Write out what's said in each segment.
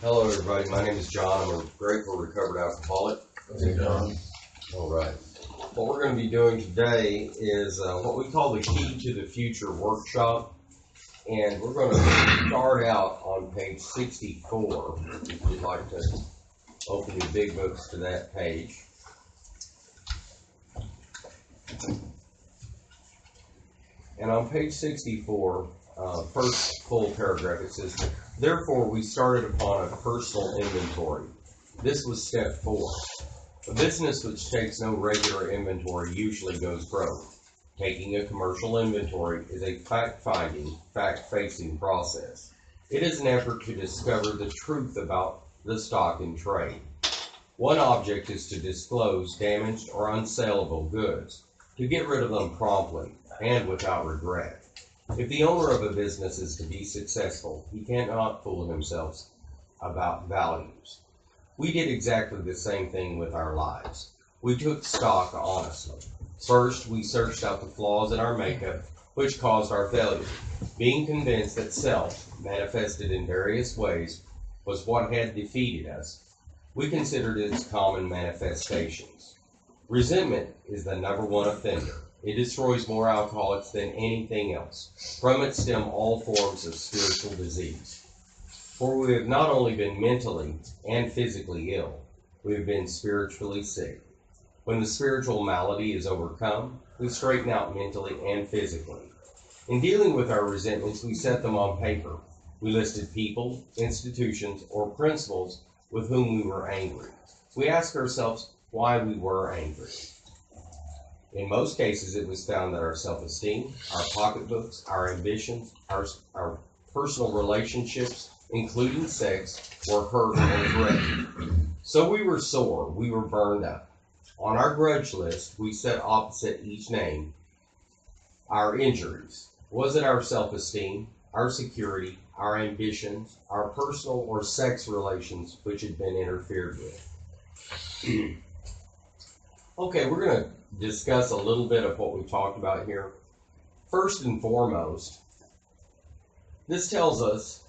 Hello, everybody. My name is John. I'm a grateful recovered alcoholic. Hey, John. All right. What we're going to be doing today is what we call the Key to the Future workshop. And we're going to start out on page 64. If you'd like to open your big books to that page. And on page 64, first full paragraph, it says, "Therefore we started upon a personal inventory. This was step 4. A business which takes no regular inventory usually goes broke. Taking a commercial inventory is a fact-finding, fact-facing process. It is an effort to discover the truth about the stock in trade. One object is to disclose damaged or unsaleable goods, to get rid of them promptly and without regret. If the owner of a business is to be successful, he cannot fool himself about values. We did exactly the same thing with our lives. We took stock honestly. First, we searched out the flaws in our makeup which caused our failure, being convinced that self, manifested in various ways, was what had defeated us. We considered its common manifestations. Resentment is the #1 offender. It destroys more alcoholics than anything else. From it stem all forms of spiritual disease. For we have not only been mentally and physically ill, we have been spiritually sick. When the spiritual malady is overcome, we straighten out mentally and physically. In dealing with our resentments, we set them on paper. We listed people, institutions, or principles with whom we were angry. We asked ourselves why we were angry. In most cases, it was found that our self-esteem, our pocketbooks, our ambitions, our personal relationships, including sex, were hurt or threatened. So we were sore, we were burned up. On our grudge list, we set opposite each name our injuries. Was it our self-esteem, our security, our ambitions, our personal or sex relations which had been interfered with? Okay, we're going to discuss a little bit of what we talked about here. First and foremost, this tells us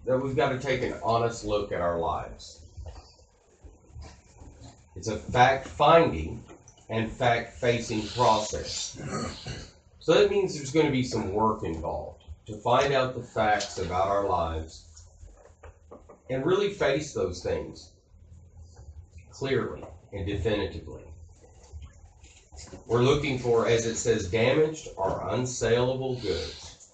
that we've got to take an honest look at our lives. It's a fact-finding and fact-facing process. So that means there's going to be some work involved to find out the facts about our lives and really face those things clearly and definitively. We're looking for, as it says, damaged or unsaleable goods.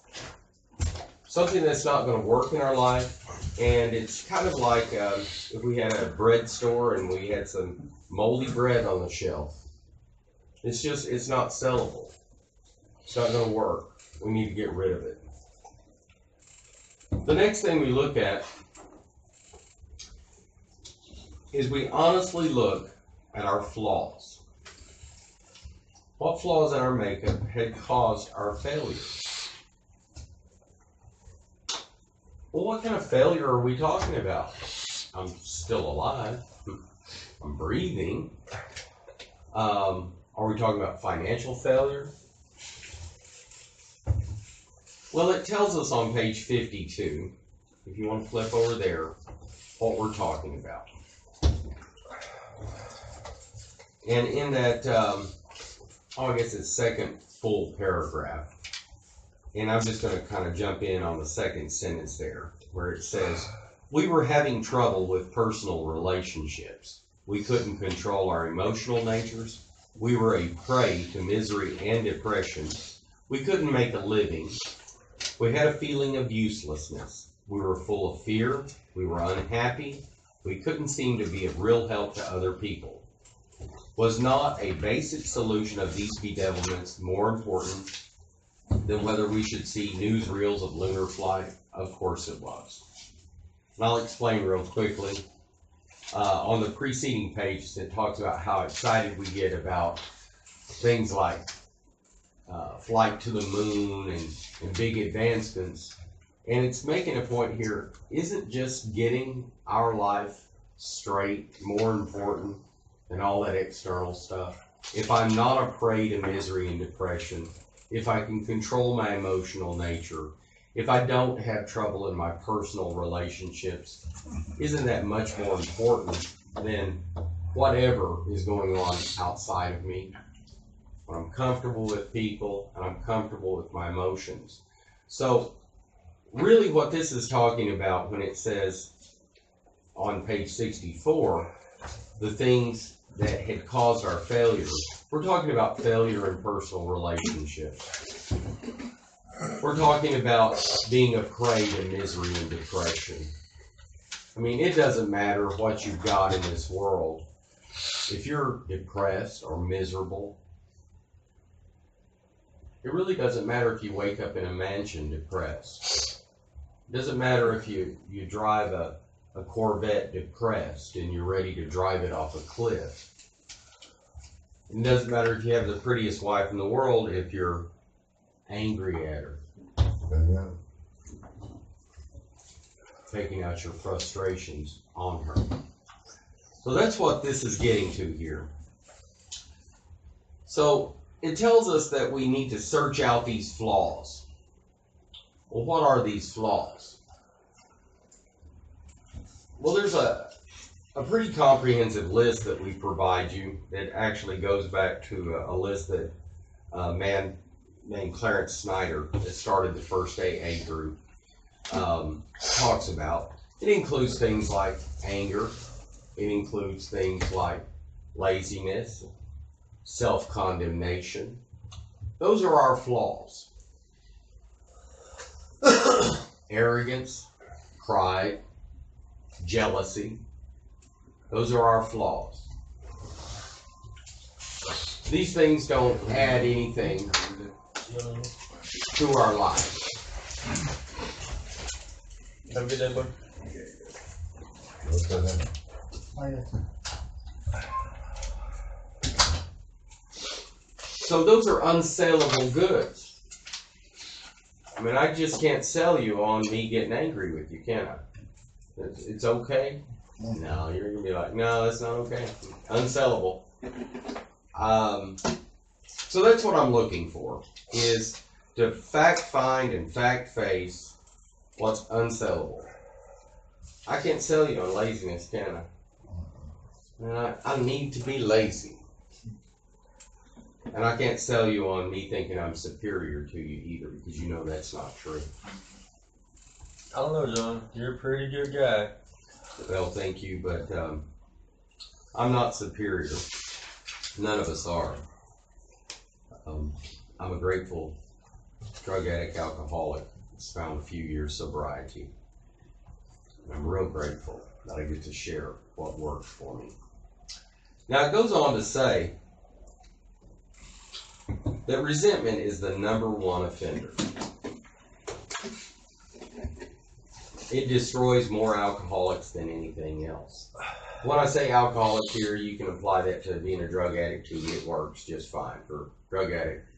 Something that's not going to work in our life. And it's kind of like if we had a bread store and we had some moldy bread on the shelf. It's not sellable. It's not going to work. We need to get rid of it. The next thing we look at is we honestly look at our flaws. What flaws in our makeup had caused our failure? Well, what kind of failure are we talking about? I'm still alive. I'm breathing. Are we talking about financial failure? Well, it tells us on page 52, if you want to flip over there, what we're talking about. And in that, I guess it's second full paragraph. And I'm just going to kind of jump in on the second sentence there, where it says, "We were having trouble with personal relationships. We couldn't control our emotional natures. We were a prey to misery and depression. We couldn't make a living. We had a feeling of uselessness. We were full of fear. We were unhappy. We couldn't seem to be of real help to other people. Was not a basic solution of these bedevilments more important than whether we should see newsreels of lunar flight? Of course it was." And I'll explain real quickly. On the preceding page, it talks about how excited we get about things like flight to the moon and big advancements. And it's making a point here, isn't just getting our life straight more important than all that external stuff? If I'm not a prey to misery and depression, if I can control my emotional nature, if I don't have trouble in my personal relationships, isn't that much more important than whatever is going on outside of me? When I'm comfortable with people and I'm comfortable with my emotions. So really what this is talking about when it says on page 64, the things that had caused our failure, we're talking about failure in personal relationships. We're talking about being a prey to misery and depression. I mean, it doesn't matter what you've got in this world. If you're depressed or miserable, it really doesn't matter if you wake up in a mansion depressed. It doesn't matter if you drive a Corvette depressed and you're ready to drive it off a cliff. It doesn't matter if you have the prettiest wife in the world if you're angry at her. Taking out your frustrations on her. So that's what this is getting to here. So it tells us that we need to search out these flaws. Well, what are these flaws? Well, there's a pretty comprehensive list that we provide you that actually goes back to a list that a man named Clarence Snyder that started the first AA group talks about. It includes things like anger. It includes things like laziness, self-condemnation. Those are our flaws. Arrogance, pride, jealousy. Those are our flaws. These things don't add anything to our life. Have a good day, bud. So those are unsellable goods. I mean, I just can't sell you on me getting angry with you, can I? It's okay? No, you're going to be like, no, that's not okay. Unsellable. So that's what I'm looking for, is to fact find and fact face what's unsellable. I can't sell you on laziness, can I? And I need to be lazy. And I can't sell you on me thinking I'm superior to you either, because you know that's not true. I don't know, John. You're a pretty good guy. Well, thank you, but I'm not superior. None of us are. I'm a grateful drug addict, alcoholic that's found a few years sobriety. And I'm real grateful that I get to share what works for me. Now, it goes on to say that resentment is the #1 offender. It destroys more alcoholics than anything else. When I say alcoholics here, you can apply that to being a drug addict too. It works just fine for drug addict,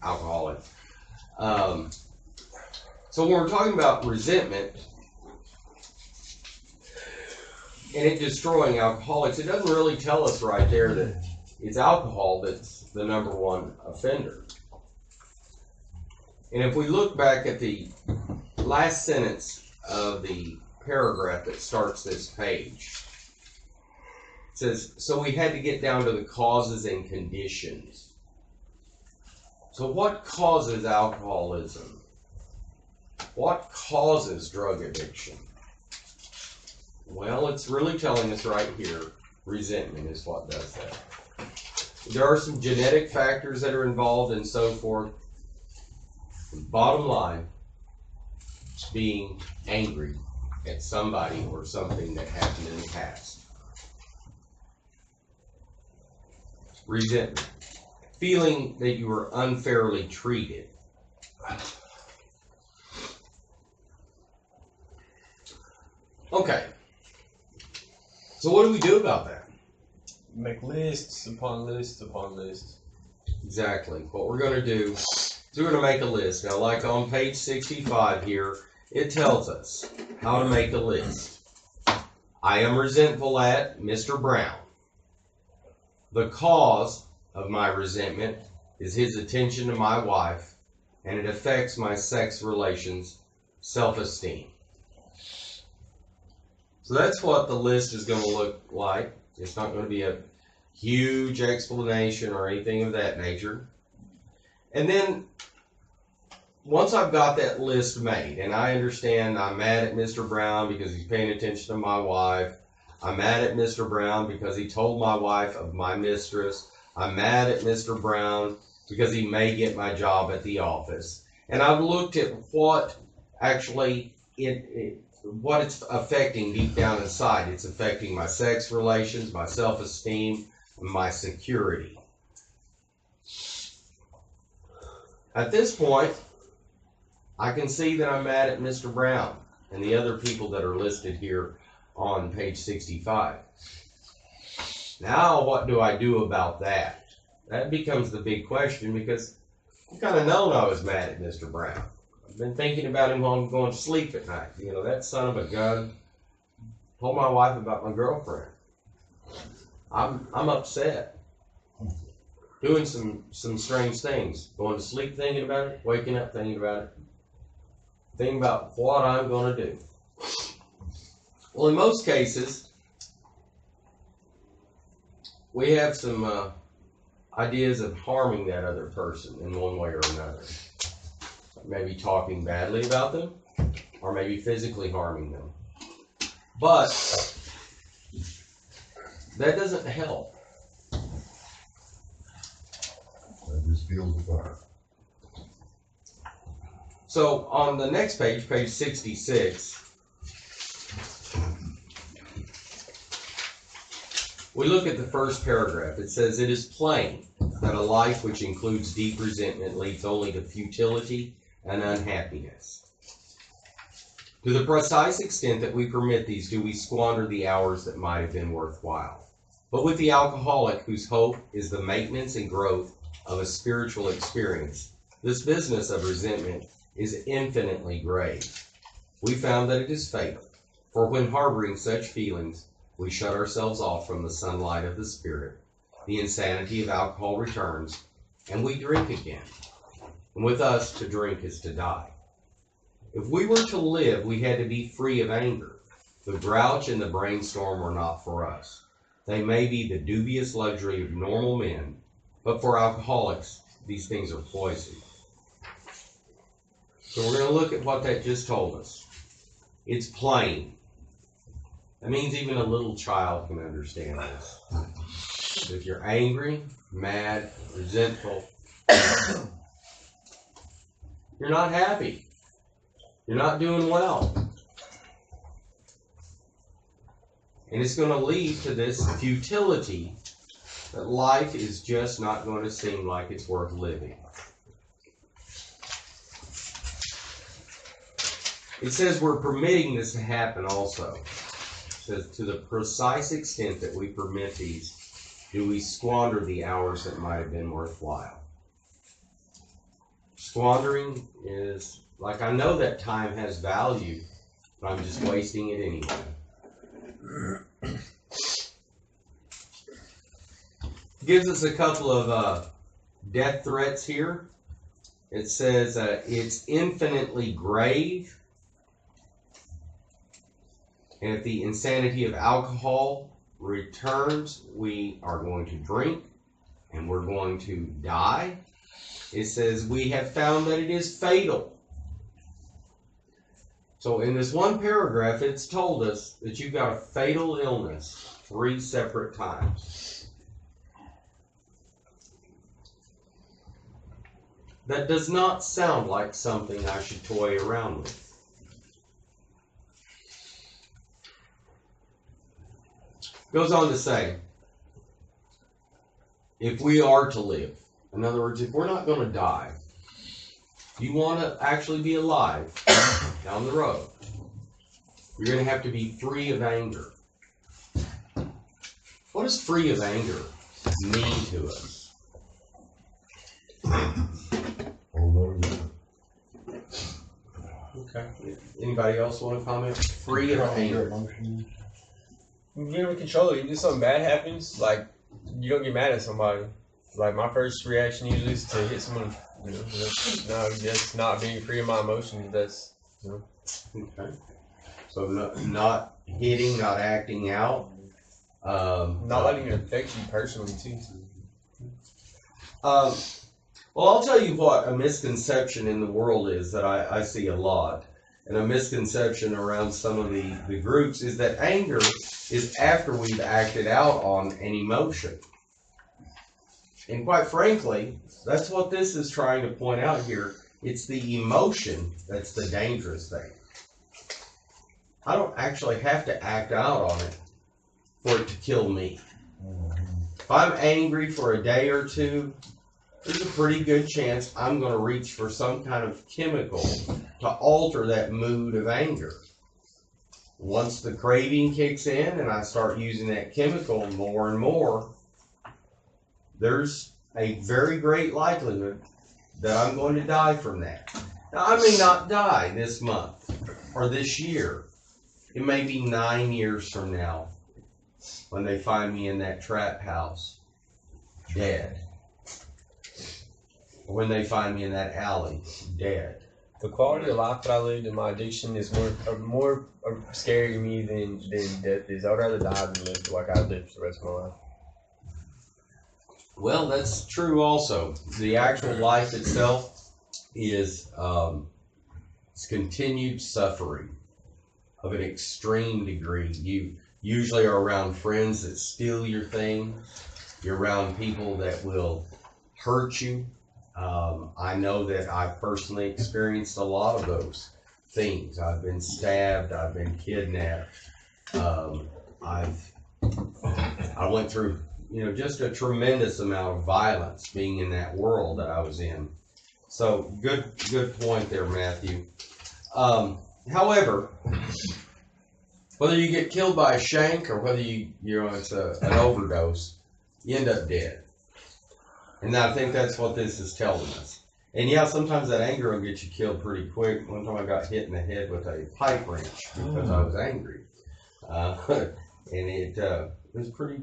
alcoholic. So when we're talking about resentment and it destroying alcoholics, it doesn't really tell us right there that it's alcohol that's the #1 offender. And if we look back at the last sentence of the paragraph that starts this page, it says, so we had to get down to the causes and conditions. So what causes alcoholism? What causes drug addiction? Well, it's really telling us right here, resentment is what does that. There are some genetic factors that are involved and so forth. Bottom line, being angry at somebody or something that happened in the past. Resentment. Feeling that you were unfairly treated. Okay. So what do we do about that? Make lists upon lists upon lists. Exactly. What we're going to do is we're going to make a list. Now, like on page 65 here, it tells us how to make a list. I am resentful at Mr. Brown. The cause of my resentment is his attention to my wife, and it affects my sex relations self-esteem. So that's what the list is going to look like. It's not going to be a huge explanation or anything of that nature. And then once I've got that list made, and I understand I'm mad at Mr. Brown because he's paying attention to my wife. I'm mad at Mr. Brown because he told my wife of my mistress. I'm mad at Mr. Brown because he may get my job at the office. And I've looked at what actually what it's affecting deep down inside. It's affecting my sex relations, my self-esteem, and my security. At this point, I can see that I'm mad at Mr. Brown and the other people that are listed here on page 65. Now, what do I do about that? That becomes the big question, because I've kind of known I was mad at Mr. Brown. I've been thinking about him while I'm going to sleep at night. You know, that son of a gun told my wife about my girlfriend. I'm upset. Doing some strange things. Going to sleep thinking about it, waking up thinking about it. Thinking about what I'm going to do. Well, in most cases, we have some ideas of harming that other person in one way or another. Maybe talking badly about them, or maybe physically harming them. But that doesn't help. That just fuels the fire. So on the next page, page 66, we look at the first paragraph. It says, "It is plain that a life which includes deep resentment leads only to futility and unhappiness. To the precise extent that we permit these, do we squander the hours that might have been worthwhile. But with the alcoholic, whose hope is the maintenance and growth of a spiritual experience, this business of resentment is infinitely grave. We found that it is fatal, for when harboring such feelings, we shut ourselves off from the sunlight of the spirit. The insanity of alcohol returns, and we drink again. And with us, to drink is to die. If we were to live, we had to be free of anger. The grouch and the brainstorm were not for us. They may be the dubious luxury of normal men, but for alcoholics, these things are poison." So we're going to look at what that just told us. It's plain. That means even a little child can understand this. If you're angry, mad, resentful, you're not happy. You're not doing well. And it's going to lead to this futility that life is just not going to seem like it's worth living. It says we're permitting this to happen also. It says, to the precise extent that we permit these, do we squander the hours that might have been worthwhile. Squandering is, like, I know that time has value, but I'm just wasting it anyway. Gives us a couple of death threats here. It says it's infinitely grave. And if the insanity of alcohol returns, we are going to drink and we're going to die. It says we have found that it is fatal. So in this one paragraph, it's told us that you've got a fatal illness 3 separate times. That does not sound like something I should toy around with. Goes on to say, if we are to live, in other words, if we're not going to die, you want to actually be alive down the road, you're going to have to be free of anger. What does free of anger mean to us? Okay. Anybody else want to comment? Free of anger. You be able to control it. You do something bad happens, like, you don't get mad at somebody. Like, my first reaction usually is to hit someone. You know, that's not being free of my emotions. That's, you know. Okay. So not hitting, not acting out. Not letting it affect you personally too. Well, I'll tell you what a misconception in the world is that I see a lot. And a misconception around some of the groups is that anger is after we've acted out on an emotion. And quite frankly, that's what this is trying to point out here. It's the emotion that's the dangerous thing. I don't actually have to act out on it for it to kill me. If I'm angry for a day or two, there's a pretty good chance I'm going to reach for some kind of chemical to alter that mood of anger. Once the craving kicks in and I start using that chemical more and more, there's a very great likelihood that I'm going to die from that. Now, I may not die this month or this year. It may be 9 years from now when they find me in that trap house, dead. Or when they find me in that alley, dead. The quality of life that I lived in my addiction is more scary to me than death is. I'd rather die than live like I lived the rest of my life. Well, that's true also. The actual life itself is it's continued suffering of an extreme degree. You usually are around friends that steal your things. You're around people that will hurt you. I know that I've personally experienced a lot of those things. I've been stabbed. I've been kidnapped. I went through, just a tremendous amount of violence being in that world that I was in. So good point there, Matthew. However, whether you get killed by a shank or whether it's an overdose, you end up dead. And I think that's what this is telling us. And yeah, sometimes that anger will get you killed pretty quick. One time I got hit in the head with a pipe wrench because I was angry. And it was a pretty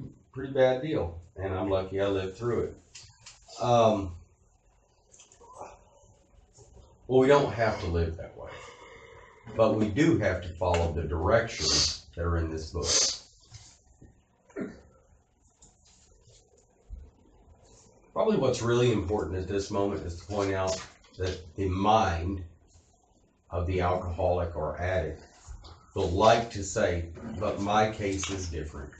bad deal. And I'm lucky I lived through it. Well, we don't have to live that way. But we do have to follow the directions that are in this book. Probably what's really important at this moment is to point out that the mind of the alcoholic or addict will like to say, but my case is different.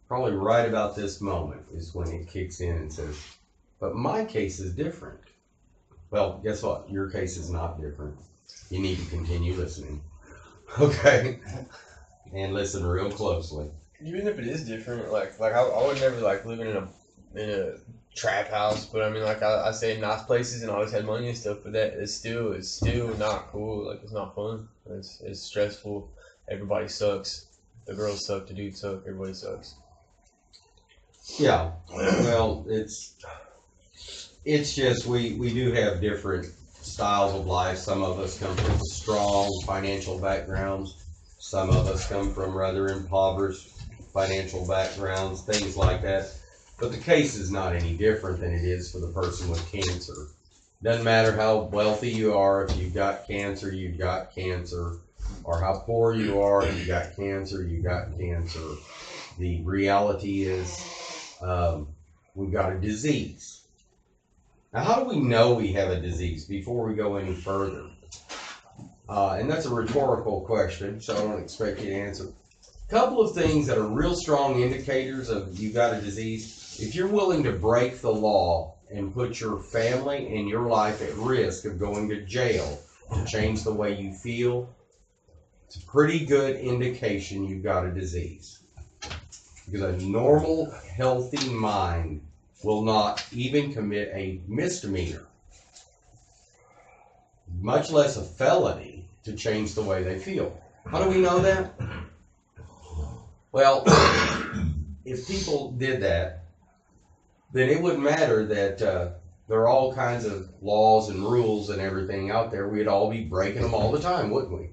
Probably right about this moment is when it kicks in and says, but my case is different. Well, guess what? Your case is not different. You need to continue listening. Okay? And listen real closely. Even if it is different, like I would never like living in a trap house, but I mean, like I stayed in nice places and always had money and stuff, but that is still not cool. Like, it's not fun. It's stressful. Everybody sucks. The girls suck. The dudes suck. Everybody sucks. Yeah. Well, it's just we do have different styles of life. Some of us come from strong financial backgrounds. Some of us come from rather impoverished financial backgrounds, things like that. But the case is not any different than it is for the person with cancer. Doesn't matter how wealthy you are, if you've got cancer, you've got cancer. Or how poor you are, if you've got cancer, you've got cancer. The reality is we've got a disease. Now, how do we know we have a disease before we go any further? And that's a rhetorical question, so I don't expect you to answer. A couple of things that are real strong indicators of you got a disease. If you're willing to break the law and put your family and your life at risk of going to jail to change the way you feel, it's a pretty good indication you've got a disease. Because a normal, healthy mind will not even commit a misdemeanor, much less a felony, to change the way they feel. How do we know that? Well, if people did that, then it wouldn't matter that there are all kinds of laws and rules and everything out there. We'd all be breaking them all the time, wouldn't we?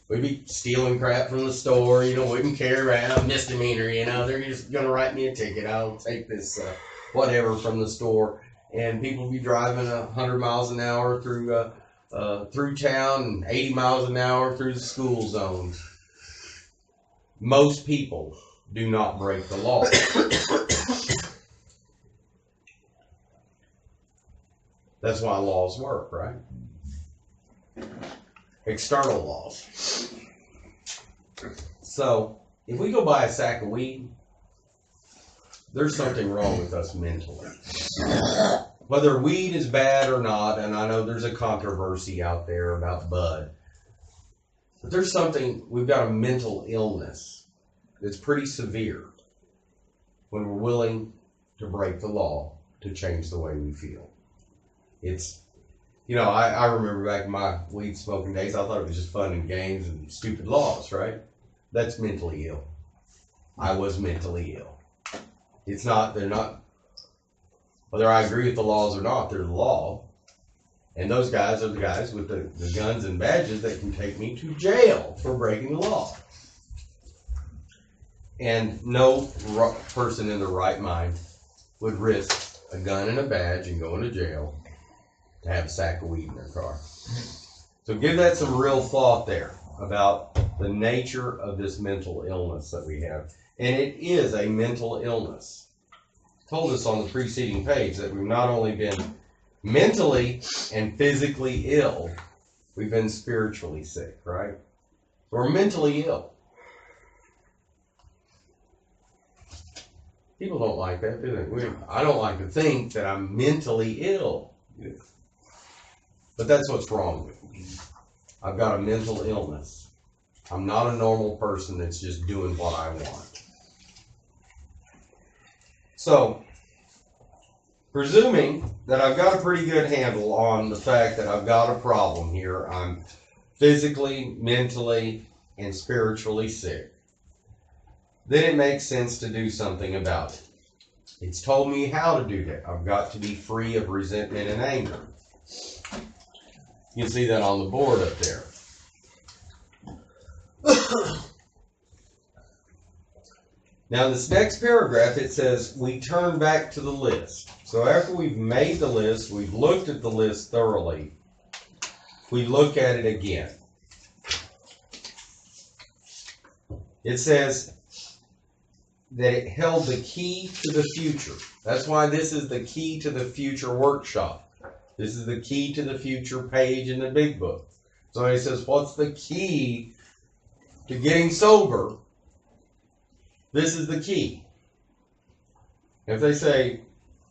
We'd be stealing crap from the store, wouldn't care about misdemeanor, they're just going to write me a ticket. I'll take this whatever from the store. And people be driving 100 miles an hour through through town and 80 miles an hour through the school zones. Most people do not break the law. That's why laws work, right? External laws. So, if we go buy a sack of weed, there's something wrong with us mentally. Whether weed is bad or not, and I know there's a controversy out there about bud, but there's something, we've got a mental illness that's pretty severe when we're willing to break the law to change the way we feel. It's, you know, I remember back in my weed smoking days, I thought it was just fun and games and stupid laws, right? That's mentally ill. I was mentally ill. It's not, they're not, whether I agree with the laws or not, they're the law. And those guys are the guys with the guns and badges that can take me to jail for breaking the law. And no person in their right mind would risk a gun and a badge and going to jail to have a sack of weed in their car. So give that some real thought there about the nature of this mental illness that we have. And it is a mental illness. It told us on the preceding page that we've not only been mentally and physically ill, we've been spiritually sick, right? We're mentally ill. People don't like that, do they? I don't like to think that I'm mentally ill. But that's what's wrong with me. I've got a mental illness. I'm not a normal person that's just doing what I want. So, presuming that I've got a pretty good handle on the fact that I've got a problem here, I'm physically, mentally, and spiritually sick, then it makes sense to do something about it. It's told me how to do that. I've got to be free of resentment and anger. You can see that on the board up there. Now this next paragraph, it says, we turn back to the list. So after we've made the list, we've looked at the list thoroughly, we look at it again. It says that it held the key to the future. That's why this is the key to the future workshop. This is the key to the future page in the big book. So he says, what's the key to getting sober? This is the key. If they say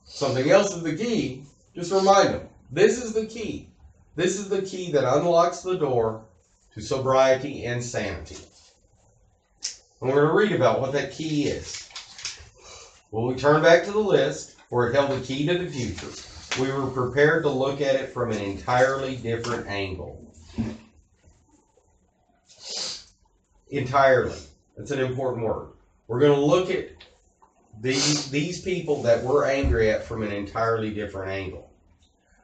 something else is the key, just remind them, this is the key. This is the key that unlocks the door to sobriety and sanity. And we're going to read about what that key is. Well, we turn back to the list where it held the key to the future. We were prepared to look at it from an entirely different angle. Entirely. That's an important word. We're going to look at these people that we're angry at from an entirely different angle.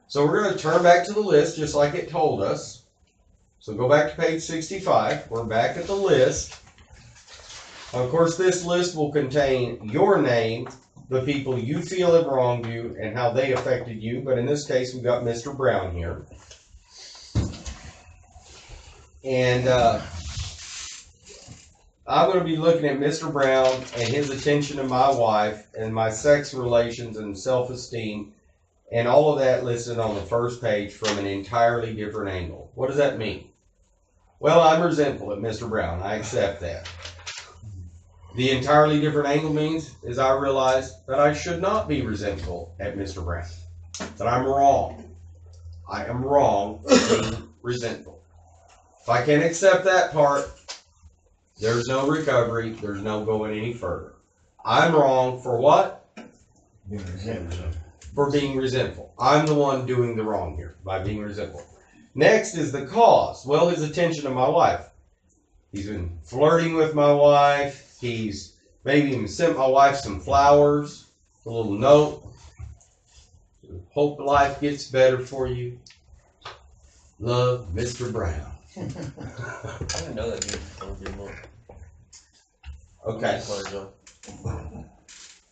So we're going to turn back to the list just like it told us. So go back to page 65. We're back at the list. Of course, this list will contain your name, the people you feel have wronged you, and how they affected you. But in this case, we've got Mr. Brown here. And I'm going to be looking at Mr. Brown and his attention to my wife and my sex relations and self-esteem and all of that listed on the first page from an entirely different angle. What does that mean? Well, I'm resentful at Mr. Brown. I accept that. The entirely different angle means is I realize that I should not be resentful at Mr. Brown. That I'm wrong. I am wrong for being resentful. If I can't accept that part, there's no recovery. There's no going any further. I'm wrong for what? For being resentful. I'm the one doing the wrong here by being resentful. Next is the cause. Well, his attention to my wife. He's been flirting with my wife. He's maybe even sent my wife some flowers, a little note. Hope life gets better for you. Love, Mr. Brown. I didn't know that dude. Okay.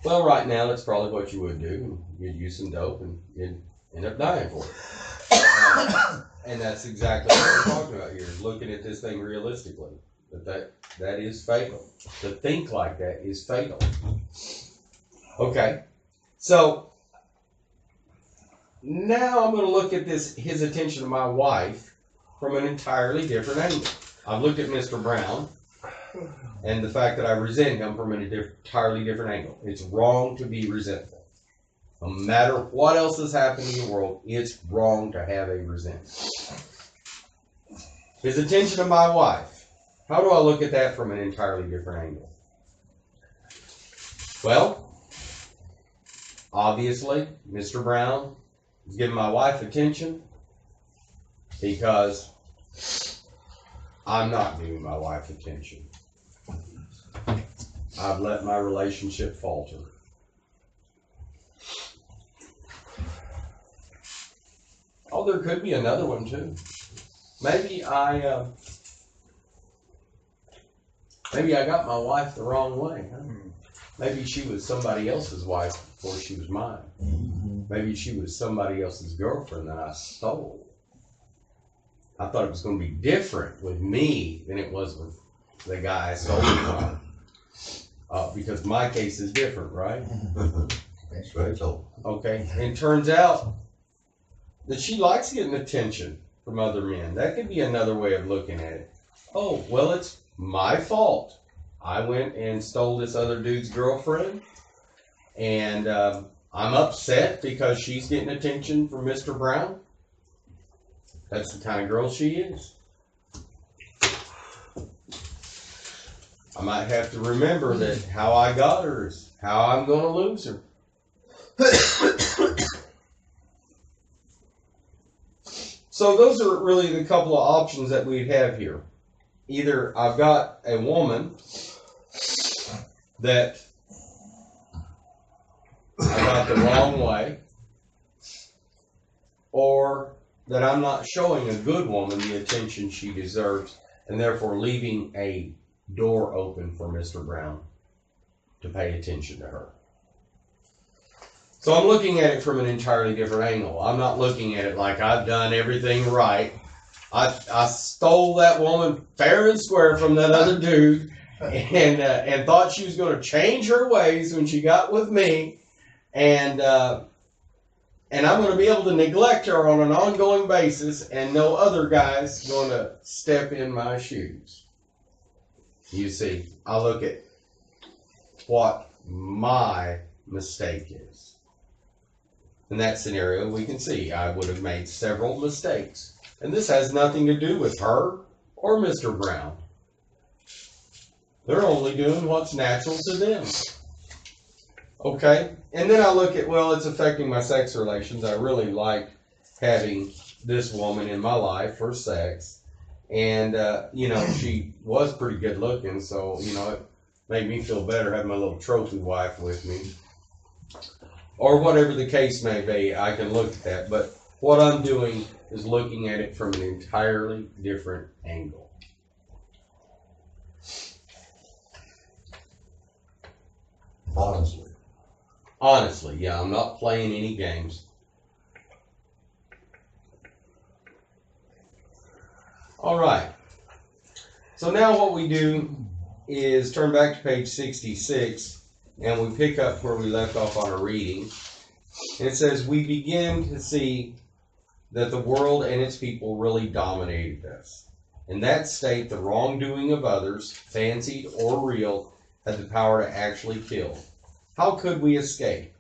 Well, right now, that's probably what you would do. You'd use some dope and you'd end up dying for it. And that's exactly what we're talking about here, is looking at this thing realistically. That is fatal. To think like that is fatal. Okay, so now I'm going to look at his attention to my wife from an entirely different angle. I've looked at Mr. Brown and the fact that I resent him from an entirely different angle. It's wrong to be resentful. No matter what else has happened in the world, it's wrong to have a resentment. His attention to my wife. How do I look at that from an entirely different angle? Well, obviously, Mr. Brown is giving my wife attention because I'm not giving my wife attention. I've let my relationship falter. Oh, there could be another one too. Maybe I got my wife the wrong way. Huh? Maybe she was somebody else's wife before she was mine. Maybe she was somebody else's girlfriend that I stole. I thought it was going to be different with me than it was with the guy I stole from. Because my case is different, right? That's right, so. Okay, and turns out that she likes getting attention from other men. That could be another way of looking at it. Oh, well, it's my fault. I went and stole this other dude's girlfriend, and I'm upset because she's getting attention from Mr. Brown. That's the kind of girl she is. I might have to remember that how I got her is how I'm going to lose her. So those are really the couple of options that we have here. Either I've got a woman that I got the wrong way, or that I'm not showing a good woman the attention she deserves, and therefore leaving a door open for Mr. Brown to pay attention to her. So I'm looking at it from an entirely different angle. I'm not looking at it like I've done everything right. I stole that woman fair and square from that other dude, and thought she was going to change her ways when she got with me, and I'm going to be able to neglect her on an ongoing basis, and no other guy's going to step in my shoes. You see, I look at what my mistake is. In that scenario, we can see I would have made several mistakes. And this has nothing to do with her or Mr. Brown. They're only doing what's natural to them. Okay? And then I look at, well, it's affecting my sex relations. I really like having this woman in my life for sex. And, she was pretty good looking, so, it made me feel better having my little trophy wife with me. Or whatever the case may be, I can look at that. But what I'm doing is looking at it from an entirely different angle. Honestly, yeah, I'm not playing any games. All right. So now what we do is turn back to page 66, and we pick up where we left off on our reading. And it says, we begin to see that the world and its people really dominated us. In that state, the wrongdoing of others, fancied or real, had the power to actually kill. How could we escape?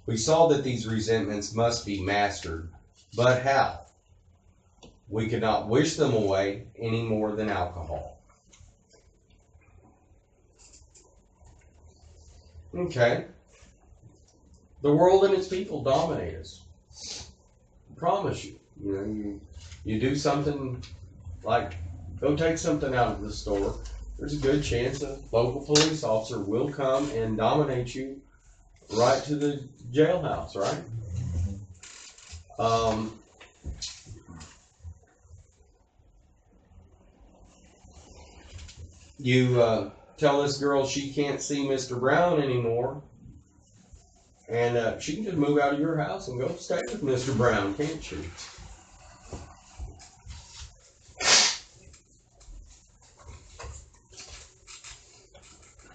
We saw that these resentments must be mastered, but how? We could not wish them away any more than alcohol. Okay. The world and its people dominate us. I promise you. You do something like go take something out of the store, there's a good chance a local police officer will come and dominate you right to the jailhouse, right? You tell this girl she can't see Mr. Brown anymore, and she can just move out of your house and go stay with Mr. Brown, can't she?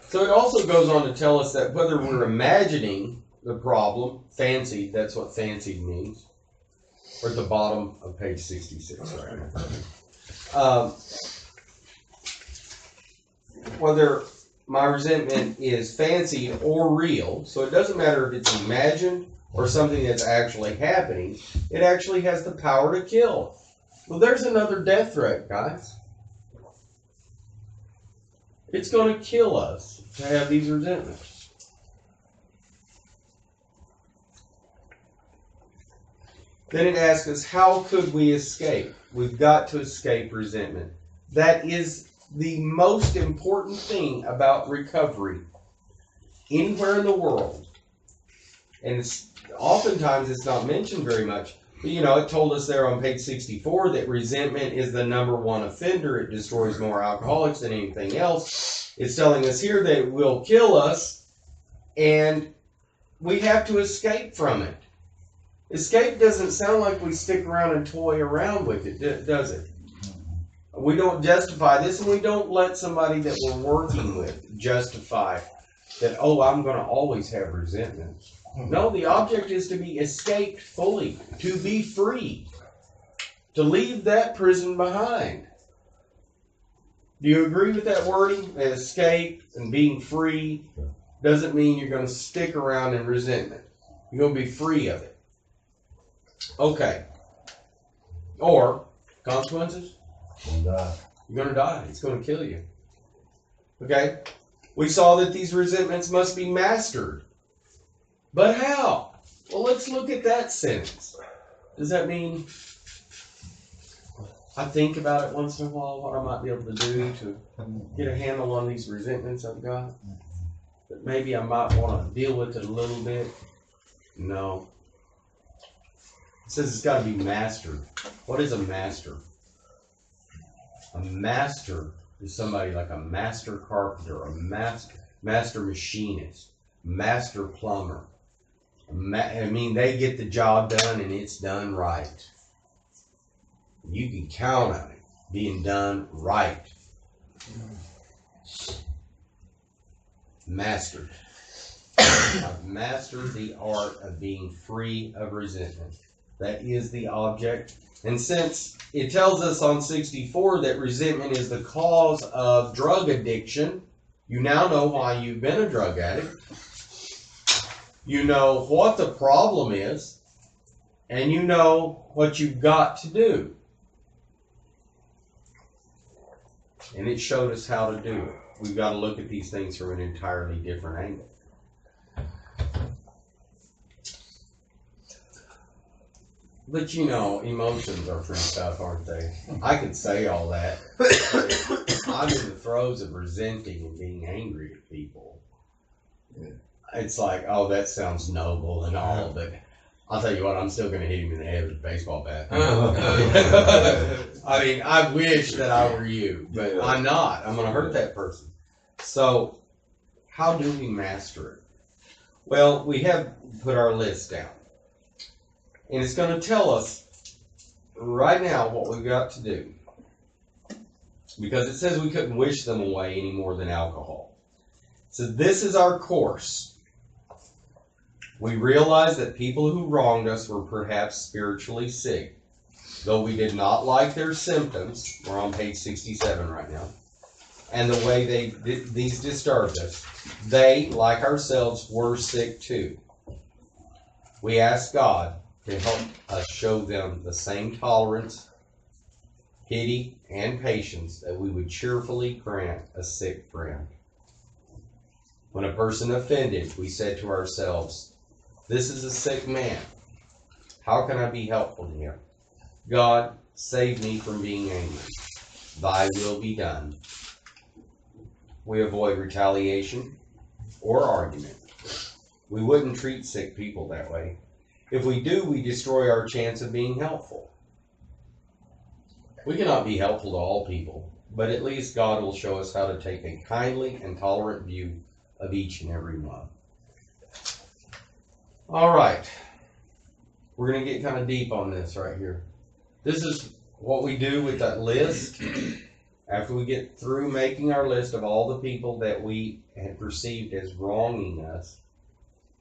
So it also goes on to tell us that whether we're imagining the problem, fancied, that's what fancied means. We're at the bottom of page 66 right now. Whether my resentment is fancied or real, so it doesn't matter if it's imagined or something that's actually happening, it actually has the power to kill. Well, there's another death threat, guys. It's going to kill us to have these resentments. Then it asks us, how could we escape? We've got to escape resentment. That is the most important thing about recovery anywhere in the world. And oftentimes it's not mentioned very much. But, it told us there on page 64 that resentment is the number one offender. It destroys more alcoholics than anything else. It's telling us here that it will kill us, and we have to escape from it. Escape doesn't sound like we stick around and toy around with it, does it? We don't justify this, and we don't let somebody that we're working with justify that, I'm going to always have resentment. No, the object is to be escaped fully, to be free, to leave that prison behind. Do you agree with that wording? That escape and being free doesn't mean you're going to stick around in resentment. You're going to be free of it. Okay. Or, consequences? You're going to die. It's going to kill you. Okay? We saw that these resentments must be mastered. But how? Well, let's look at that sentence. Does that mean I think about it once in a while, what I might be able to do to get a handle on these resentments I've got? That maybe I might want to deal with it a little bit? No. It says it's got to be mastered. What is a master? A master is somebody like a master carpenter, a master machinist, master plumber. They get the job done and it's done right. You can count on it being done right. Mastered. I've mastered the art of being free of resentment. That is the object. And since it tells us on 64 that resentment is the cause of drug addiction, you now know why you've been a drug addict. You know what the problem is, and you know what you've got to do. And it showed us how to do it. We've got to look at these things from an entirely different angle. But emotions are pretty tough, aren't they? I could say all that. I'm in the throes of resenting and being angry at people. It's like, that sounds noble and all, but I'll tell you what, I'm still going to hit him in the head with a baseball bat. I wish that I were you, but I'm not. I'm going to hurt that person. So, how do we master it? Well, we have put our list down. And it's going to tell us right now what we've got to do. Because it says we couldn't wish them away any more than alcohol. So this is our course. We realize that people who wronged us were perhaps spiritually sick. Though we did not like their symptoms, we're on page 67 right now, and the way these disturbed us, they, like ourselves, were sick too. We ask God to help us show them the same tolerance, pity, and patience that we would cheerfully grant a sick friend. When a person offended, we said to ourselves, "This is a sick man. How can I be helpful to him? God, save me from being angry. Thy will be done." We avoid retaliation or argument. We wouldn't treat sick people that way. If we do, we destroy our chance of being helpful. We cannot be helpful to all people, but at least God will show us how to take a kindly and tolerant view of each and every one. All right. We're going to get kind of deep on this right here. This is what we do with that list. after we get through making our list of all the people that we had perceived as wronging us,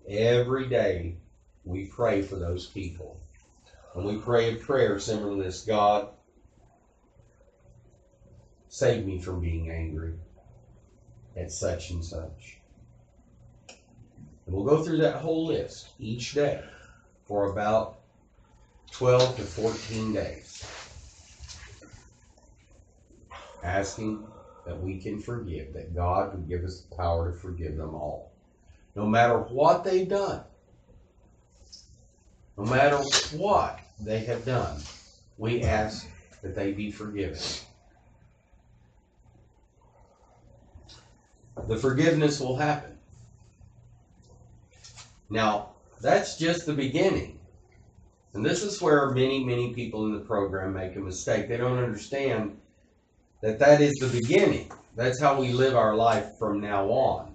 every day we pray for those people. And we pray a prayer similar to this: God, save me from being angry at such and such. And we'll go through that whole list each day for about 12 to 14 days, asking that we can forgive, that God would give us the power to forgive them all. No matter what they've done, no matter what they have done, we ask that they be forgiven. The forgiveness will happen. Now, that's just the beginning. And this is where many people in the program make a mistake. They don't understand that that is the beginning. That's how we live our life from now on.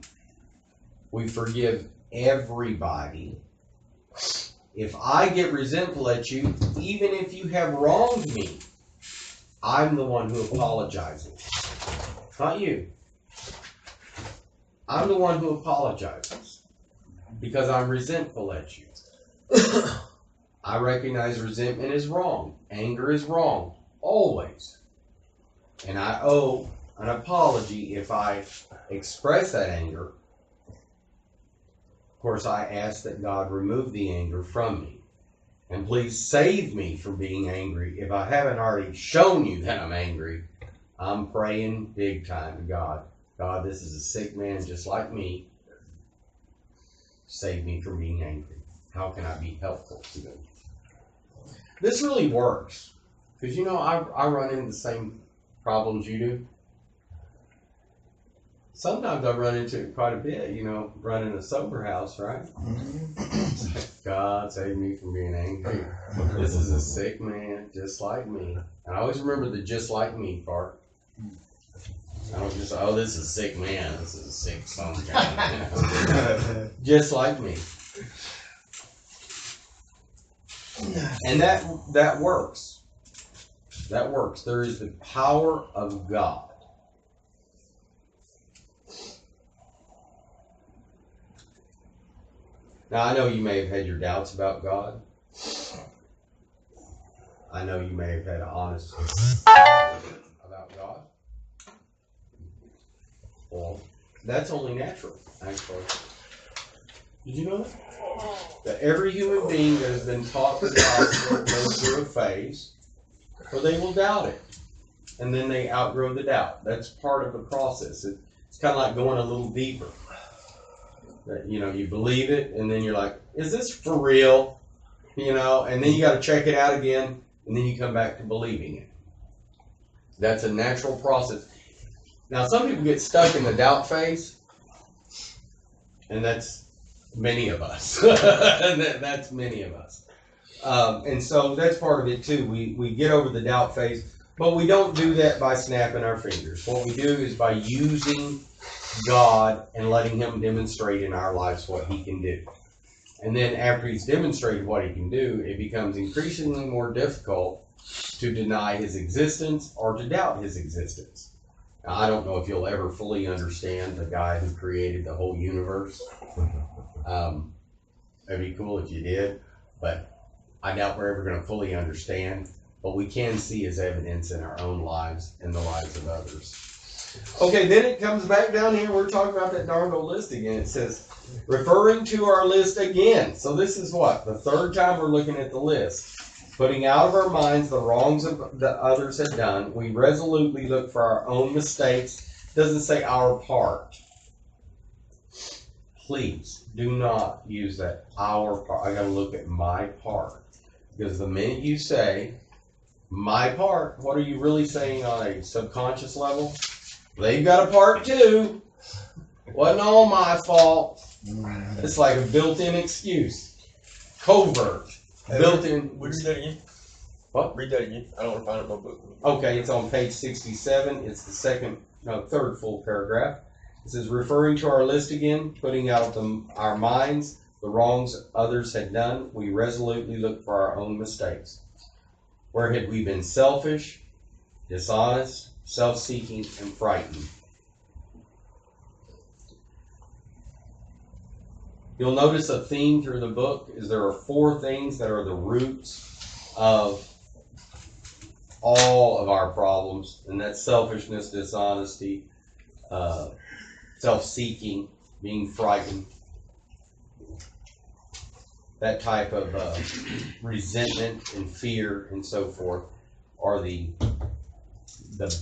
We forgive everybody. If I get resentful at you, even if you have wronged me, I'm the one who apologizes. Not you. I'm the one who apologizes because I'm resentful at you. I recognize resentment is wrong. Anger is wrong. Always. And I owe an apology if I express that anger. Of course, I ask that God remove the anger from me. And please save me from being angry. If I haven't already shown you that I'm angry, I'm praying big time to God. God, this is a sick man just like me. Save me from being angry. How can I be helpful to them? This really works. Because, you know, I run into the same problems you do. Sometimes I run into it quite a bit, you know, running a sober house, right? God, save me from being angry. This is a sick man just like me. And I always remember the just like me part. I don't just, oh, this is a sick man. This is a sick son guy. Just like me. And that works. That works. There is the power of God. Now, I know you may have had your doubts about God. I know you may have had honest about God. Well, that's only natural, actually. Did you know that? That every human being that has been taught the gospel goes through a phase where they will doubt it. And then they outgrow the doubt. That's part of the process. It's kind of like going a little deeper. That, you know, you believe it, and then you're like, is this for real? You know, and then you got to check it out again, and then you come back to believing it. That's a natural process. Now, some people get stuck in the doubt phase, and that's many of us. That's many of us. And so that's part of it, too. We get over the doubt phase, but we don't do that by snapping our fingers. What we do is by using God and letting Him demonstrate in our lives what He can do. And then after He's demonstrated what He can do, it becomes increasingly more difficult to deny His existence or to doubt His existence. Now, I don't know if you'll ever fully understand the guy who created the whole universe. It'd be cool if you did, but I doubt we're ever going to fully understand. But we can see His evidence in our own lives and the lives of others. Okay, then it comes back down here. We're talking about that darn old list again. It says, referring to our list again. So this is what? The third time we're looking at the list. Putting out of our minds the wrongs that others have done, we resolutely look for our own mistakes. It doesn't say our part. Please do not use that our part. I got to look at my part. Because the minute you say my part, what are you really saying on a subconscious level? They've got a part too. Wasn't all my fault. It's like a built-in excuse. Covert. Built-in. Would you read that again? What? Read that again. I don't want to find it in my book. Okay, it's on page 67. It's the third full paragraph. It says, referring to our list again, putting out of our minds the wrongs others had done, we resolutely look for our own mistakes. Where had we been selfish, dishonest, self-seeking, and frightened. You'll notice a theme through the book is there are 4 things that are the roots of all of our problems, and that's selfishness, dishonesty, self-seeking, being frightened, that type of resentment and fear and so forth are the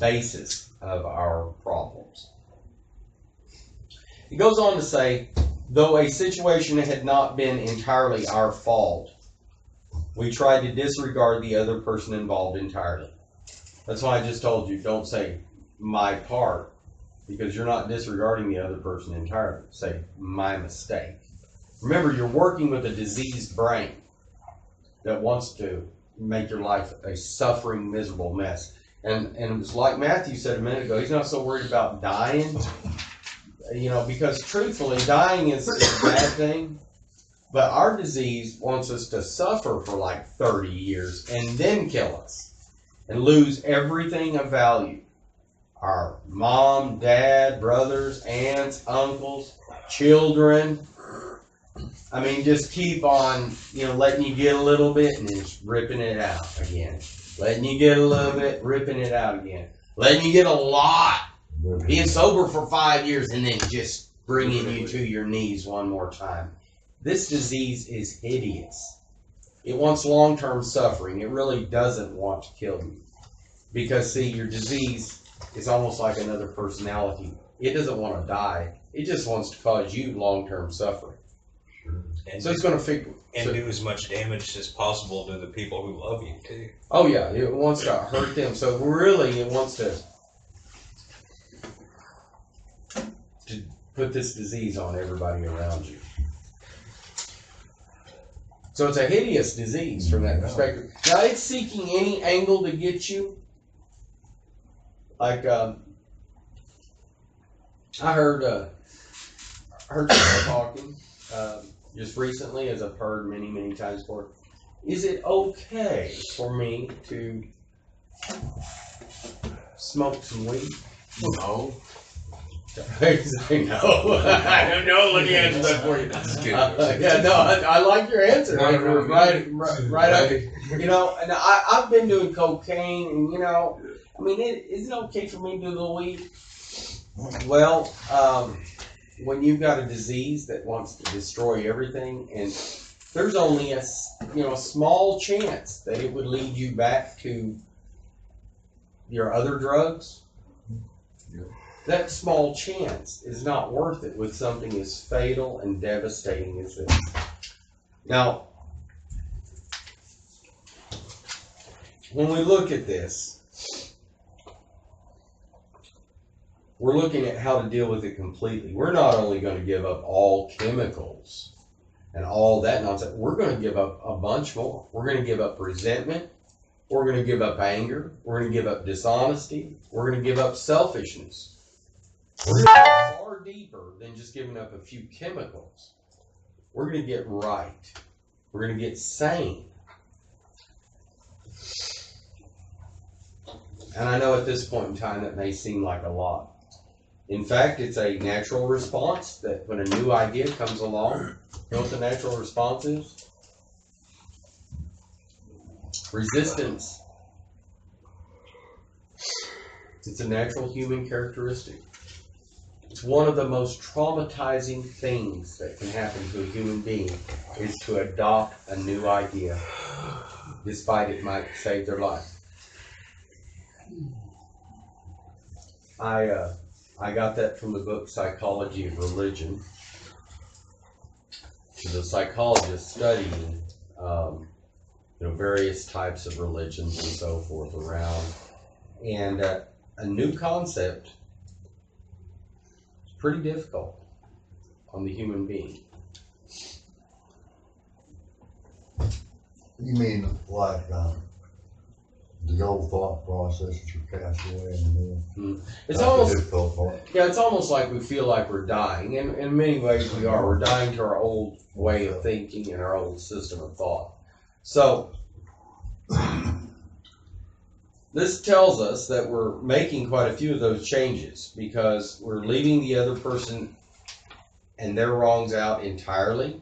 basis of our problems. He goes on to say, though a situation had not been entirely our fault, we tried to disregard the other person involved entirely. That's why I just told you, don't say my part, because you're not disregarding the other person entirely. Say my mistake. Remember, you're working with a diseased brain that wants to make your life a suffering, miserable mess. And it's like Matthew said a minute ago, he's not so worried about dying, because truthfully, dying is a bad thing. But our disease wants us to suffer for like 30 years and then kill us and lose everything of value. Our mom, dad, brothers, aunts, uncles, children. I mean, just keep on, letting you get a little bit and then just ripping it out again. Letting you get a little bit, ripping it out again. Letting you get a lot. Being sober for 5 years and then just bringing you to your knees one more time. This disease is hideous. It wants long-term suffering. It really doesn't want to kill you. Because, see, your disease is almost like another personality. It doesn't want to die. It just wants to cause you long-term suffering. And So he's going to figure... do as much damage as possible to the people who love you, too. Oh, yeah. It wants to hurt them. So really, it wants to put this disease on everybody around you. So it's a hideous disease from that perspective. Now, it's seeking any angle to get you. Like, I heard people talking just recently, as I've heard many, many times before. Is it okay for me to smoke some weed? No. I know. I don't know. Let me answer that for you. I like your answer. Right up. And I've been doing cocaine, and I mean, isn't it okay for me to do the weed? Well, when you've got a disease that wants to destroy everything, and there's only a small chance that it would lead you back to your other drugs. Yeah. That small chance is not worth it with something as fatal and devastating as this. Now, when we look at this, we're looking at how to deal with it completely. We're not only going to give up all chemicals and all that nonsense, we're going to give up a bunch more. We're going to give up resentment. We're going to give up anger. We're going to give up dishonesty. We're going to give up selfishness. We're going to go far deeper than just giving up a few chemicals. We're going to get right. We're going to get sane. And I know at this point in time that may seem like a lot. In fact, it's a natural response that when a new idea comes along, you know what the natural response is? Resistance. It's a natural human characteristic. It's one of the most traumatizing things that can happen to a human being is to adopt a new idea, despite it might save their life. I got that from the book Psychology of Religion. There's a psychologist studying various types of religions and so forth around. And a new concept is pretty difficult on the human being. You mean like the old thought processes are cast away and then It's that's almost the difficult part. it's almost like we feel like we're dying. And in many ways we are. We're dying to our old way of thinking and our old system of thought. So this tells us that we're making quite a few of those changes because we're leaving the other person and their wrongs out entirely.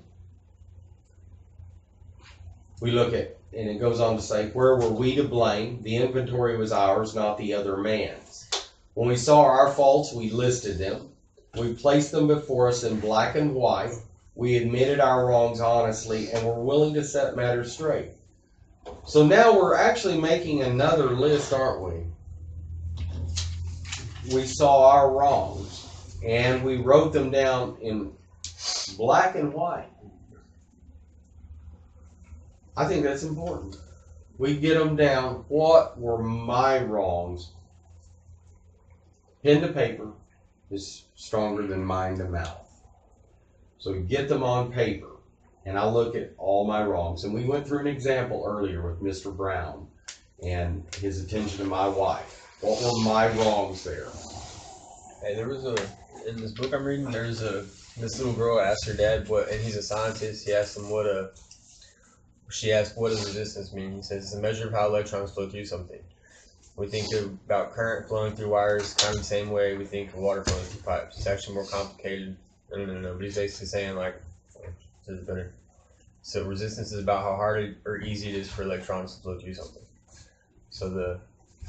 We look at, and it goes on to say, where were we to blame? The inventory was ours, not the other man's. When we saw our faults, we listed them. We placed them before us in black and white. We admitted our wrongs honestly and were willing to set matters straight. So now we're actually making another list, aren't we? We saw our wrongs and we wrote them down in black and white. I think that's important. We get them down. What were my wrongs? Pen to paper is stronger than mind to mouth. So we get them on paper. And I look at all my wrongs. And we went through an example earlier with Mr. Brown and his attention to my wife. What were my wrongs there? Hey, in this book I'm reading, this little girl asked her dad and he's a scientist, he asked him she asked, what does resistance mean? He says, it's a measure of how electrons flow through something. We think about current flowing through wires kind of the same way we think of water flowing through pipes. It's actually more complicated. No. But he's basically saying, this is better. So resistance is about how hard or easy it is for electrons to flow through something. So the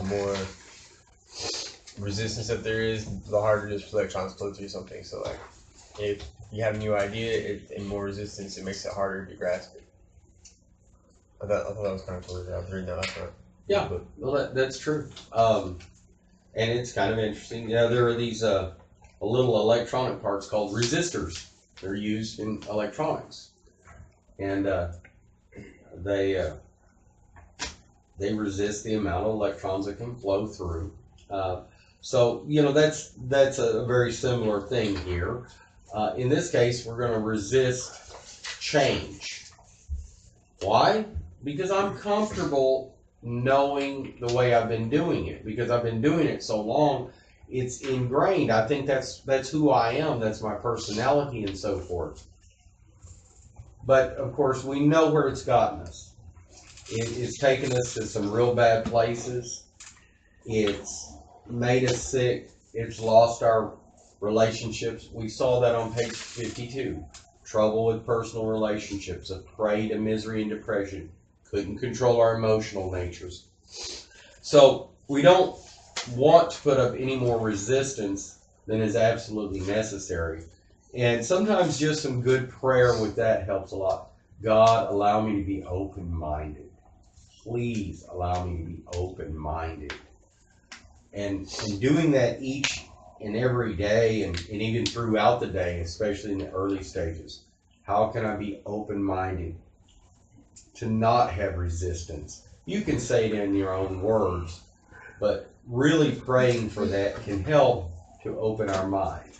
more resistance that there is, the harder it is for electrons to flow through something. So if you have a new idea and more resistance, it makes it harder to grasp it. I thought that was kind of cool. I was reading that last night. Yeah, well, that's true. And it's kind of interesting. Yeah, there are these little electronic parts called resistors. They're used in electronics, and they resist the amount of electrons that can flow through. So that's a very similar thing here. In this case, we're going to resist change. Why? Because I'm comfortable knowing the way I've been doing it. Because I've been doing it so long, it's ingrained. I think that's who I am. That's my personality and so forth. But of course, we know where it's gotten us. It's taken us to some real bad places. It's made us sick. It's lost our relationships. We saw that on page 52. Trouble with personal relationships, a prey to misery and depression. Couldn't control our emotional natures. So we don't want to put up any more resistance than is absolutely necessary. And sometimes just some good prayer with that helps a lot. God, allow me to be open-minded. Please allow me to be open-minded. And doing that each and every day and even throughout the day, especially in the early stages, how can I be open-minded to not have resistance? You can say it in your own words, but really praying for that can help to open our mind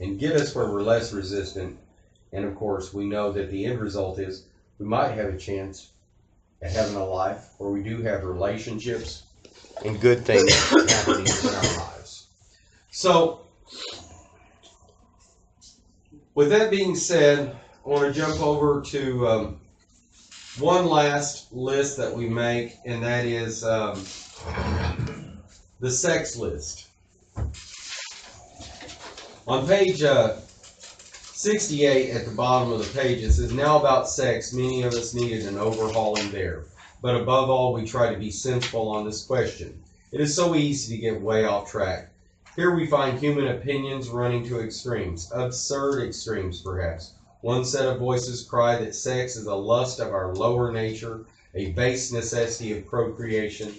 and get us where we're less resistant. And of course, we know that the end result is we might have a chance at having a life where we do have relationships and good things happening in our lives. So, with that being said, I want to jump over to one last list that we make, and that is the sex list. On page 68 at the bottom of the page, it says, now about sex, many of us needed an overhauling there. But above all, we try to be sensible on this question. It is so easy to get way off track. Here we find human opinions running to extremes, absurd extremes perhaps. One set of voices cry that sex is a lust of our lower nature, a base necessity of procreation.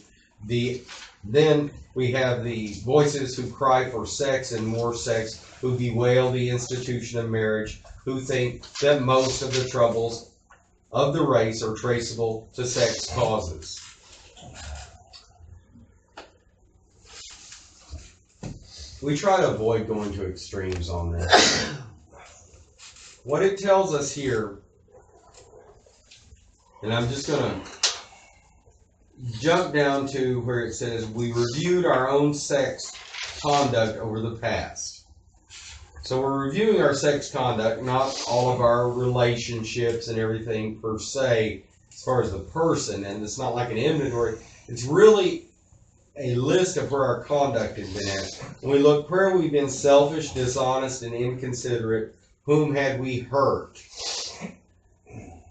Then we have the voices who cry for sex and more sex, who bewail the institution of marriage, who think that most of the troubles of the race are traceable to sex causes. We try to avoid going to extremes on this. What it tells us here, and I'm just going to jump down to where it says, we reviewed our own sex conduct over the past. So we're reviewing our sex conduct, not all of our relationships and everything per se, as far as the person, and it's not like an inventory. It's really a list of where our conduct has been at. When we look where we've been selfish, dishonest, and inconsiderate, whom had we hurt?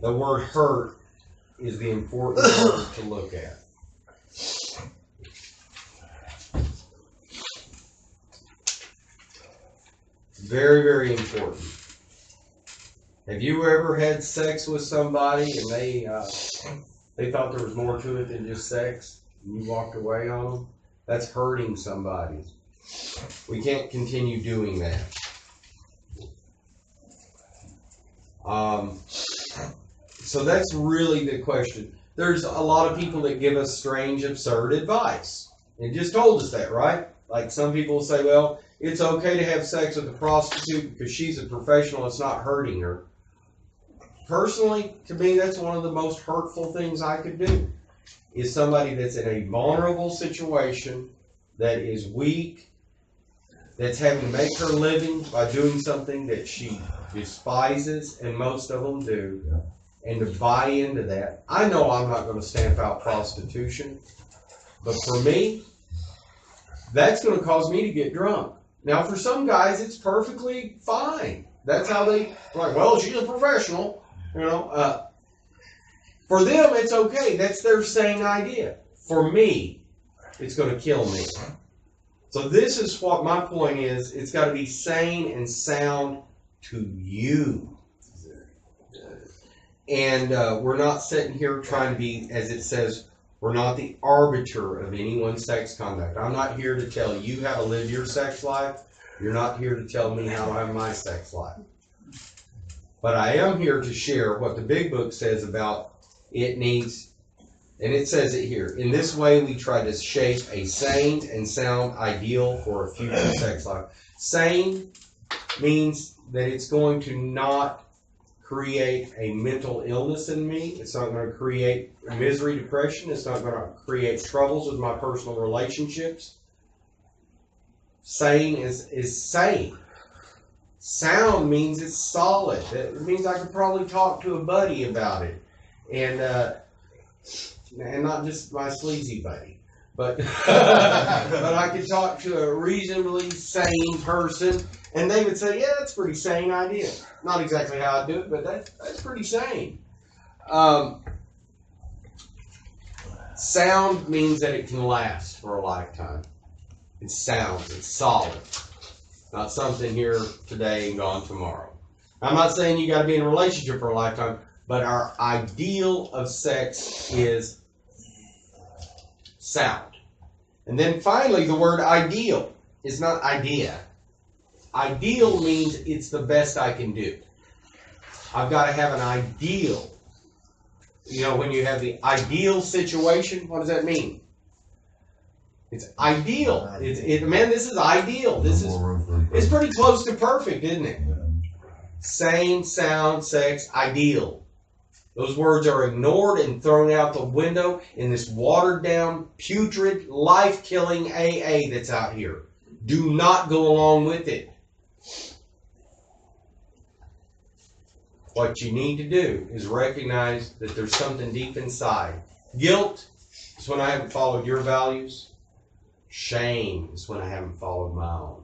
The word hurt is the important word to look at. Very, very important. Have you ever had sex with somebody and they thought there was more to it than just sex, and you walked away on them? That's hurting somebody. We can't continue doing that. So that's really the question. There's a lot of people that give us strange, absurd advice. It just told us that, right? Like some people say, well, it's okay to have sex with a prostitute because she's a professional, it's not hurting her. Personally, to me, that's one of the most hurtful things I could do, is somebody that's in a vulnerable situation, that is weak, that's having to make her living by doing something that she despises, and most of them do, and to buy into that. I know I'm not going to stamp out prostitution, but for me, that's going to cause me to get drunk. Now, for some guys, it's perfectly fine. That's how they, like, well, she's a professional, you know. For them, it's okay. That's their sane idea. For me, it's going to kill me. So this is what my point is. It's got to be sane and sound to you. And we're not sitting here trying to be, as it says, we're not the arbiter of anyone's sex conduct. I'm not here to tell you how to live your sex life. You're not here to tell me how to have my sex life. But I am here to share what the Big Book says about it needs, and it says it here. In this way, we try to shape a sane and sound ideal for a future sex life. Sane means that it's going to not create a mental illness in me. It's not going to create misery, depression. It's not going to create troubles with my personal relationships. Sane is sane. Sound means it's solid. It means I could probably talk to a buddy about it. And not just my sleazy buddy. But but I could talk to a reasonably sane person, and they would say, yeah, that's a pretty sane idea. Not exactly how I do it, but that's pretty sane. Sound means that it can last for a lifetime. It's sound. It's solid. Not something here today and gone tomorrow. I'm not saying you got to be in a relationship for a lifetime, but our ideal of sex is sound. And then finally, the word ideal is not idea. Ideal means it's the best I can do. I've got to have an ideal. You know, when you have the ideal situation, what does that mean? It's ideal. Man, this is ideal. It's pretty close to perfect, isn't it? Sane, sound, sex, ideal. Those words are ignored and thrown out the window in this watered-down, putrid, life-killing AA that's out here. Do not go along with it. What you need to do is recognize that there's something deep inside. Guilt is when I haven't followed your values. Shame is when I haven't followed my own.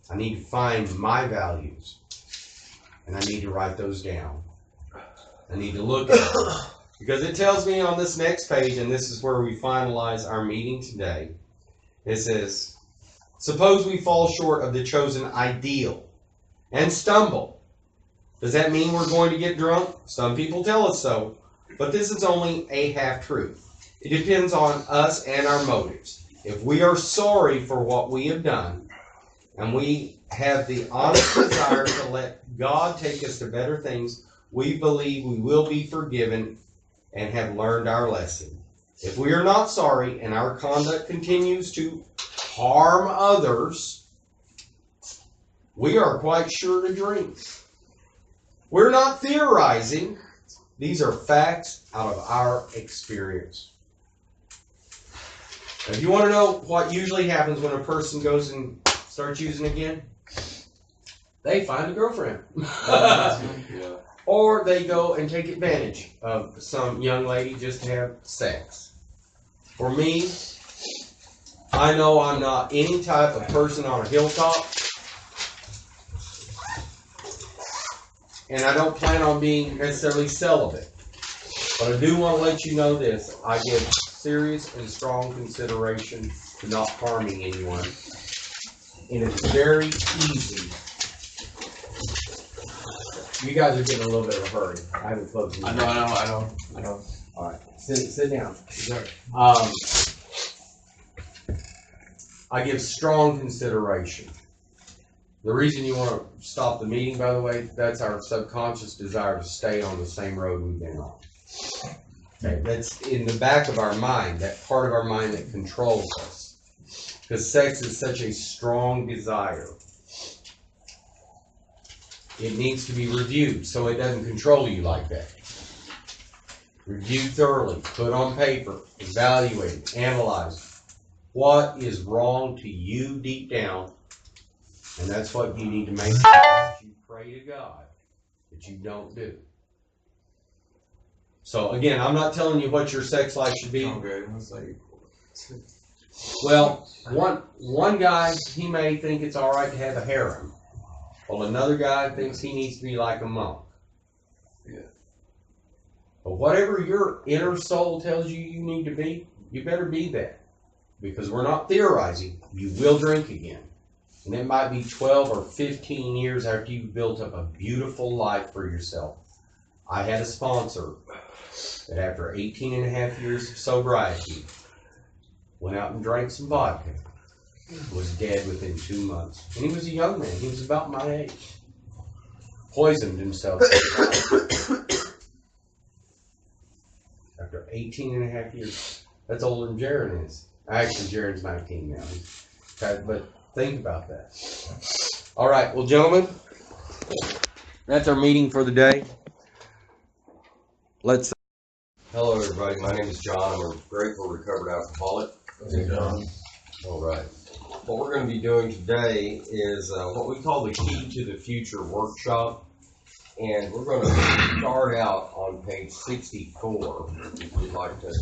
I need to find my values, and I need to write those down. I need to look at them. Because it tells me on this next page, and this is where we finalize our meeting today, it says, suppose we fall short of the chosen ideal and stumble. Does that mean we're going to get drunk? Some people tell us so, but this is only a half-truth. It depends on us and our motives. If we are sorry for what we have done, and we have the honest desire to let God take us to better things, we believe we will be forgiven and have learned our lesson. If we are not sorry and our conduct continues to harm others, we are quite sure to drink. We're not theorizing. These are facts out of our experience. Now, if you want to know what usually happens when a person goes and starts using again, they find a girlfriend. Or they go and take advantage of some young lady just to have sex. For me, I know I'm not any type of person on a hilltop, and I don't plan on being necessarily celibate. But I do want to let you know this. I give serious and strong consideration to not harming anyone. And it's very easy. You guys are getting a little bit of a hurry. I haven't closed the meeting. I know. All right, sit down. Sorry. I give strong consideration. The reason you want to stop the meeting, by the way, that's our subconscious desire to stay on the same road we've been on. Okay, that's in the back of our mind, that part of our mind that controls us. Because sex is such a strong desire. It needs to be reviewed so it doesn't control you like that. Reviewed thoroughly, put on paper, evaluate, analyze. What is wrong to you deep down? And that's what you need to make sure that you pray to God that you don't do. So again, I'm not telling you what your sex life should be. Well, one guy, he may think it's all right to have a harem. Well, another guy thinks he needs to be like a monk. Yeah. But whatever your inner soul tells you you need to be, you better be that. Because we're not theorizing. You will drink again. And it might be 12 or 15 years after you've built up a beautiful life for yourself. I had a sponsor that after 18 and a half years of sobriety, went out and drank some vodka, was dead within 2 months. And he was a young man. He was about my age. Poisoned himself. After 18 and a half years. That's older than Jaron is. Actually, Jaron's 19 now. Okay, but think about that. All right, well, gentlemen, that's our meeting for the day. Hello, everybody. My name is John. I'm a grateful recovered alcoholic. Hey, John. All right. What we're going to be doing today is what we call the Key to the Future workshop. And we're going to start out on page 64. If you'd like to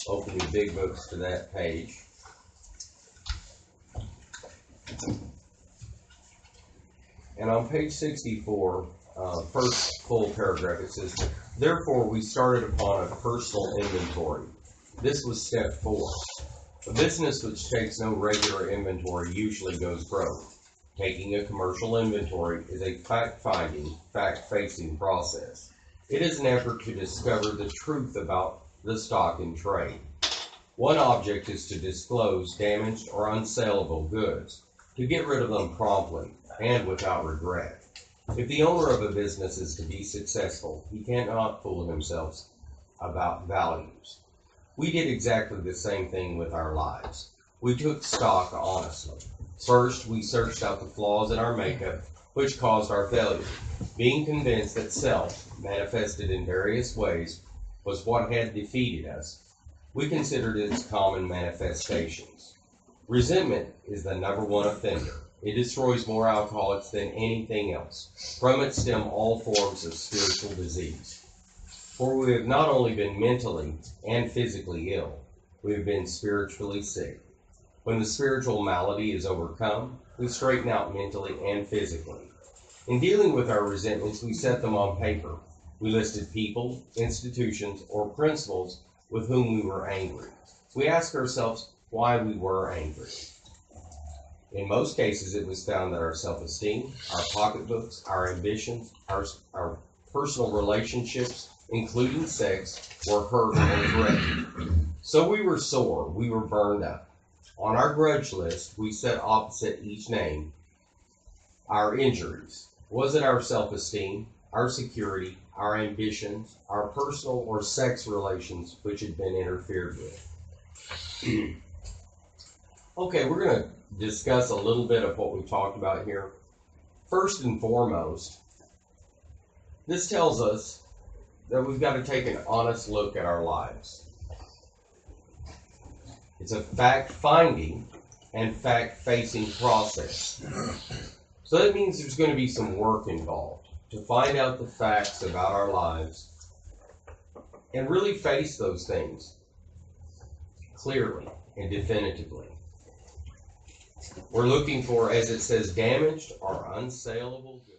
open your big books to that page. And on page 64, first full paragraph, it says, therefore we started upon a personal inventory. This was step 4. A business which takes no regular inventory usually goes broke. Taking a commercial inventory is a fact-finding, fact-facing process. It is an effort to discover the truth about the stock in trade. One object is to disclose damaged or unsaleable goods, to get rid of them promptly and without regret. If the owner of a business is to be successful, he cannot fool himself about values. We did exactly the same thing with our lives. We took stock honestly. First, we searched out the flaws in our makeup, which caused our failure, being convinced that self, manifested in various ways, was what had defeated us. We considered its common manifestations. Resentment is the #1 offender. It destroys more alcoholics than anything else. From it stem all forms of spiritual disease. For we have not only been mentally and physically ill, we have been spiritually sick. When the spiritual malady is overcome, we straighten out mentally and physically. In dealing with our resentments, we set them on paper. We listed people, institutions, or principles with whom we were angry. We asked ourselves why we were angry. In most cases, it was found that our self-esteem, our pocketbooks, our ambitions, our personal relationships, including sex, were hurt and threatened. So we were sore, we were burned up. On our grudge list, we set opposite each name our injuries. Was it our self-esteem, our security, our ambitions, our personal or sex relations which had been interfered with? Okay, we're going to discuss a little bit of what we talked about here. First and foremost, this tells us that we've got to take an honest look at our lives. It's a fact-finding and fact-facing process. So that means there's going to be some work involved to find out the facts about our lives and really face those things. clearly and definitively. We're looking for, as it says, damaged or unsaleable goods.